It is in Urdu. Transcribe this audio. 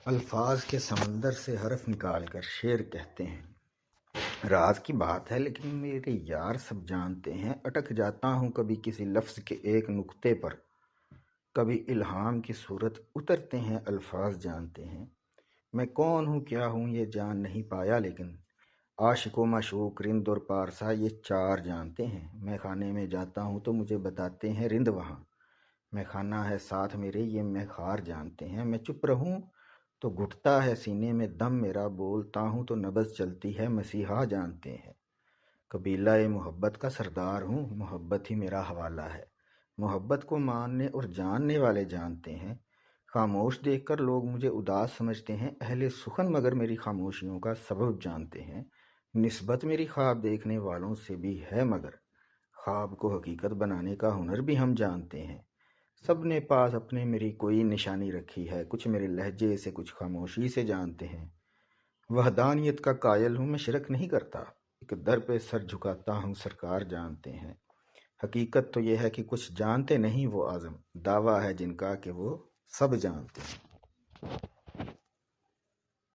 الفاظ کے سمندر سے حرف نکال کر شعر کہتے ہیں۔ راز کی بات ہے لیکن میرے یار سب جانتے ہیں۔ اٹک جاتا ہوں کبھی کسی لفظ کے ایک نقطے پر، کبھی الہام کی صورت اترتے ہیں الفاظ جانتے ہیں۔ میں کون ہوں کیا ہوں یہ جان نہیں پایا، لیکن عاشق و معشوق رند اور پارسا یہ چار جانتے ہیں۔ میں خانے میں جاتا ہوں تو مجھے بتاتے ہیں رند وہاں، میں خانہ ہے ساتھ میرے یہ میں خار جانتے ہیں۔ میں چپ رہوں تو گھٹتا ہے سینے میں دم میرا، بولتا ہوں تو نبض چلتی ہے مسیحا جانتے ہیں۔ قبیلہ محبت کا سردار ہوں، محبت ہی میرا حوالہ ہے۔ محبت کو ماننے اور جاننے والے جانتے ہیں۔ خاموش دیکھ کر لوگ مجھے اداس سمجھتے ہیں، اہل سخن مگر میری خاموشیوں کا سبب جانتے ہیں۔ نسبت میری خواب دیکھنے والوں سے بھی ہے، مگر خواب کو حقیقت بنانے کا ہنر بھی ہم جانتے ہیں۔ سب نے پاس اپنے میری کوئی نشانی رکھی ہے، کچھ میرے لہجے سے کچھ خاموشی سے جانتے ہیں۔ وحدانیت کا قائل ہوں میں شرک نہیں کرتا، ایک در پہ سر جھکاتا ہوں سرکار جانتے ہیں۔ حقیقت تو یہ ہے کہ کچھ جانتے نہیں وہ اعظم، دعویٰ ہے جن کا کہ وہ سب جانتے ہیں۔